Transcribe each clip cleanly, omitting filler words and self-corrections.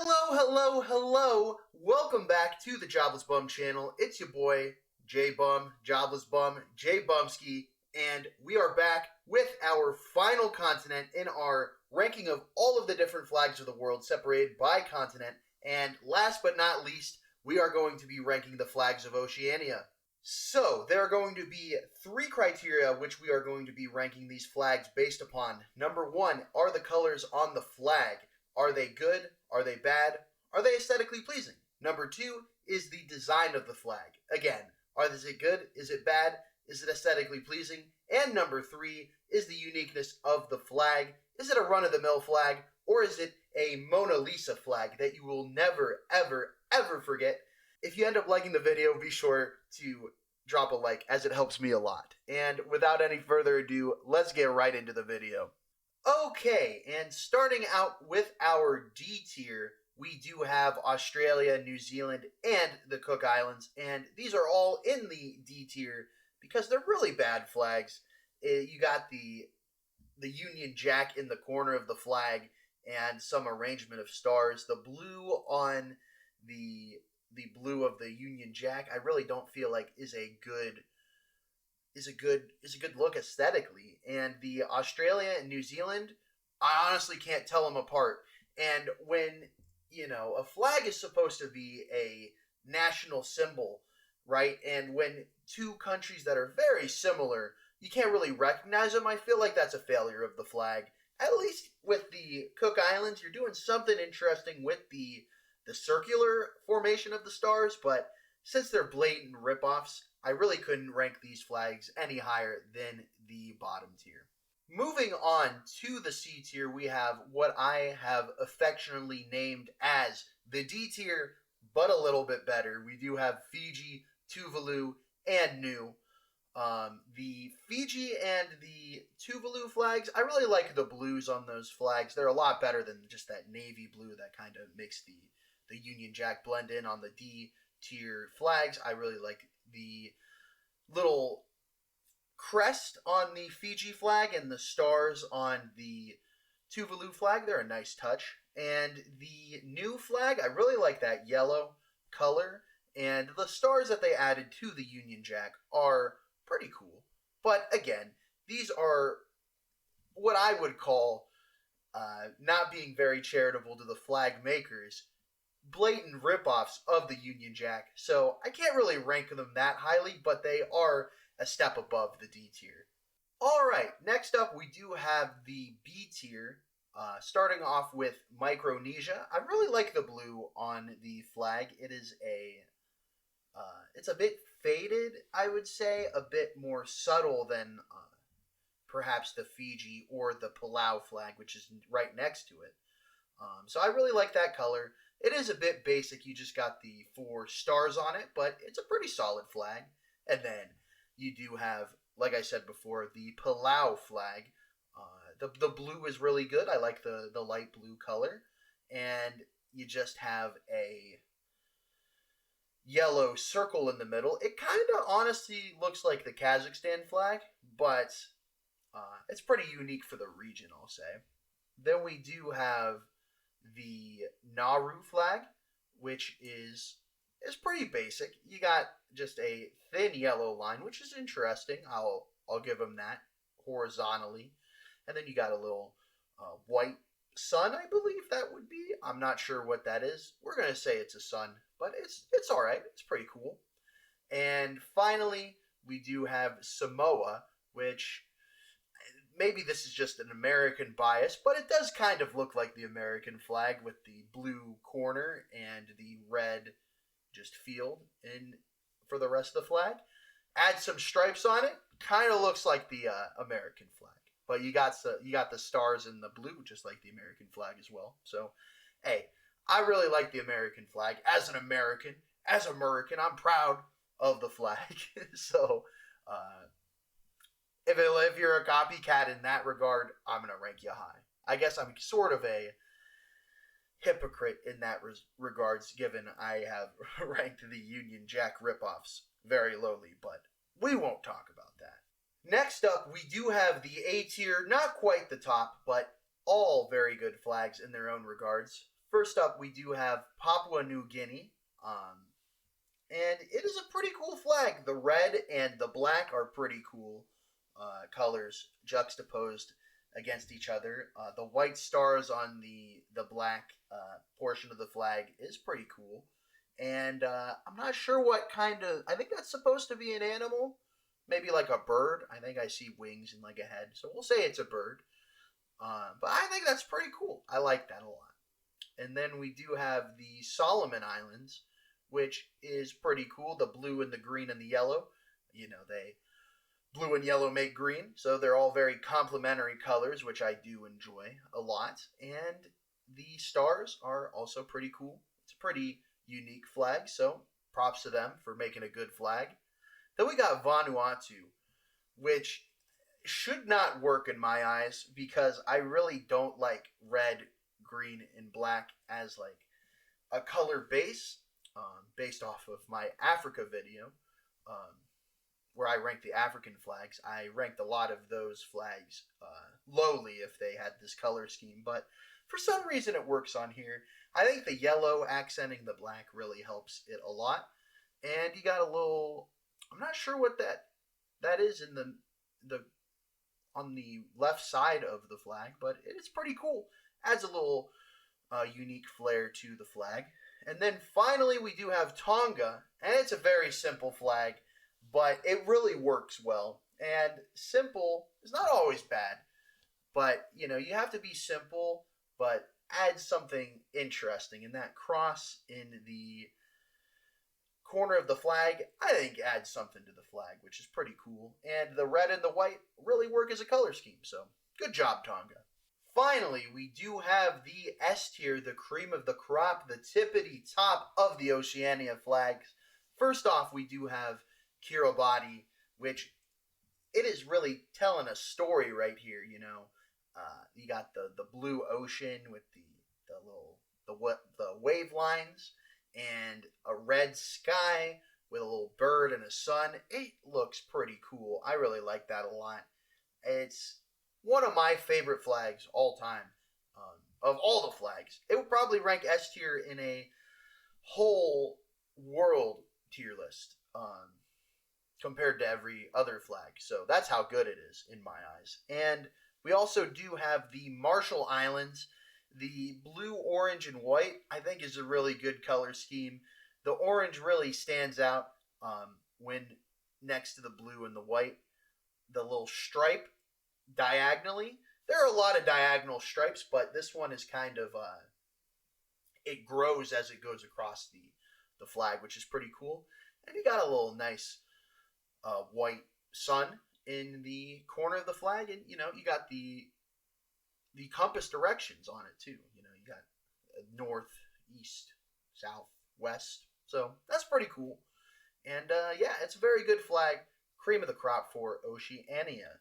Hello. Welcome back to the Jobless Bum channel. It's your boy, J Bum, Jobless Bum, J Bumski, and we are back with our final continent in our ranking of all of the different flags of the world separated by continent. And last but not least, we are going to be ranking the flags of Oceania. So, there are going to be 3 criteria which we are going to be ranking these flags based upon. Number 1, are the colors on the flag? Are they good? Are they bad? Are they aesthetically pleasing? Number 2 is the design of the flag. Again, is it good? Is it bad? Is it aesthetically pleasing? And number 3 is the uniqueness of the flag. Is it a run-of-the-mill flag, or is it a Mona Lisa flag that you will never, ever forget? If you end up liking the video, be sure to drop a like, as it helps me a lot. And without any further ado, let's get right into the video. Okay, and starting out with our D tier, we do have Australia, New Zealand, and the Cook Islands, and these are all in the D tier because they're really bad flags. You got the Union Jack in the corner of the flag and some arrangement of stars. The blue on the blue of the Union Jack, I really don't feel like is a good look aesthetically. And the Australia and New Zealand, I honestly can't tell them apart. And when, a flag is supposed to be a national symbol, right? And when two countries that are very similar, you can't really recognize them, I feel like that's a failure of the flag. At least with the Cook Islands, you're doing something interesting with the circular formation of the stars, but since they're blatant ripoffs, I really couldn't rank these flags any higher than the bottom tier. Moving on to the C tier, we have what I have affectionately named as the D tier, but a little bit better. We do have Fiji, Tuvalu, and Niue. The Fiji and the Tuvalu flags, I really like the blues on those flags. They're a lot better than just that navy blue that kind of makes the Union Jack blend in on the D tier flags. I really like the little crest on the Fiji flag and the stars on the Tuvalu flag. They're a nice touch. And the Niue flag, I really like that yellow color. And the stars that they added to the Union Jack are pretty cool. But again, these are what I would call, not being very charitable to the flag makers, blatant ripoffs of the Union Jack. So I can't really rank them that highly, but they are a step above the D tier. Alright, next up we do have the B tier, starting off with Micronesia. I really like the blue on the flag. It is it's a bit faded, I would say, a bit more subtle than perhaps the Fiji or the Palau flag, which is right next to it. So I really like that color. It is a bit basic. You just got the 4 stars on it, but it's a pretty solid flag. And then you do have, like I said before, the Palau flag. The blue is really good. I like the light blue color. And you just have a yellow circle in the middle. It kind of honestly looks like the Kazakhstan flag, but it's pretty unique for the region, I'll say. Then we do have the Nauru flag, which is pretty basic. You got just a thin yellow line, which is interesting. I'll give them that horizontally. And then you got a little white sun, I believe that would be. I'm not sure what that is. We're going to say it's a sun, but it's all right. It's pretty cool. And finally, we do have Samoa, which maybe this is just an American bias, but it does kind of look like the American flag with the blue corner and the red just field for the rest of the flag. Add some stripes on it, kind of looks like the American flag. But you got the stars in the blue, just like the American flag as well. So, hey, I really like the American flag. As an American, I'm proud of the flag. So, if you're a copycat in that regard, I'm going to rank you high. I guess I'm sort of a hypocrite in that regards, given I have ranked the Union Jack ripoffs very lowly, but we won't talk about that. Next up, we do have the A tier, not quite the top, but all very good flags in their own regards. First up, we do have Papua New Guinea. And it is a pretty cool flag. The red and the black are pretty cool colors juxtaposed against each other. The white stars on the black portion of the flag is pretty cool. And I'm not sure what kind of. I think that's supposed to be an animal. Maybe like a bird. I think I see wings and like a head. So we'll say it's a bird. But I think that's pretty cool. I like that a lot. And then we do have the Solomon Islands, which is pretty cool. The blue and the green and the yellow. You know, blue and yellow make green. So they're all very complementary colors, which I do enjoy a lot. And the stars are also pretty cool. It's a pretty unique flag. So props to them for making a good flag. Then we got Vanuatu, which should not work in my eyes because I really don't like red, green, and black as like a color base. Based off of my Africa video, where I ranked the African flags, I ranked a lot of those flags lowly if they had this color scheme, but for some reason it works on here. I think the yellow accenting the black really helps it a lot, and you got a little. I'm not sure what that is in the on the left side of the flag, but it's pretty cool. Adds a little unique flair to the flag. And then finally we do have Tonga, and it's a very simple flag, but it really works well. And simple is not always bad, but you know, you have to be simple, but add something interesting. And that cross in the corner of the flag, I think adds something to the flag, which is pretty cool. And the red and the white really work as a color scheme, so good job, Tonga. Finally, we do have the S tier, the cream of the crop, the tippity top of the Oceania flags. First off, we do have Kiribati, which it is really telling a story right here. You know, you got the blue ocean with the wave lines and a red sky with a little bird and a sun. It looks pretty cool. I really like that a lot. It's one of my favorite flags all time. Of all the flags, it would probably rank S tier in a whole world tier list compared to every other flag. So that's how good it is in my eyes. And we also do have the Marshall Islands. The blue, orange, and white, I think, is a really good color scheme. The orange really stands out when next to the blue and the white. The little stripe diagonally. There are a lot of diagonal stripes, but this one is kind of it grows as it goes across the flag, which is pretty cool. And you got a little nice white sun in the corner of the flag, and you know, you got the compass directions on it too. You know, you got north, east, south, west. So that's pretty cool. And yeah, it's a very good flag. Cream of the crop for Oceania.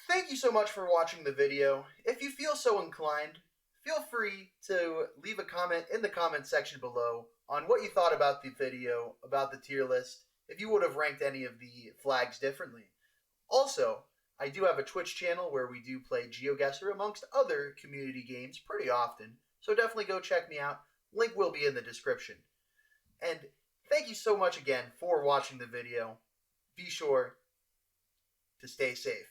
Thank you so much for watching the video. If you feel so inclined, feel free to leave a comment in the comment section below on what you thought about the video, about the tier list, if you would have ranked any of the flags differently. Also, I do have a Twitch channel where we do play GeoGuessr amongst other community games pretty often, so definitely go check me out. Link will be in the description. And thank you so much again for watching the video. Be sure to stay safe.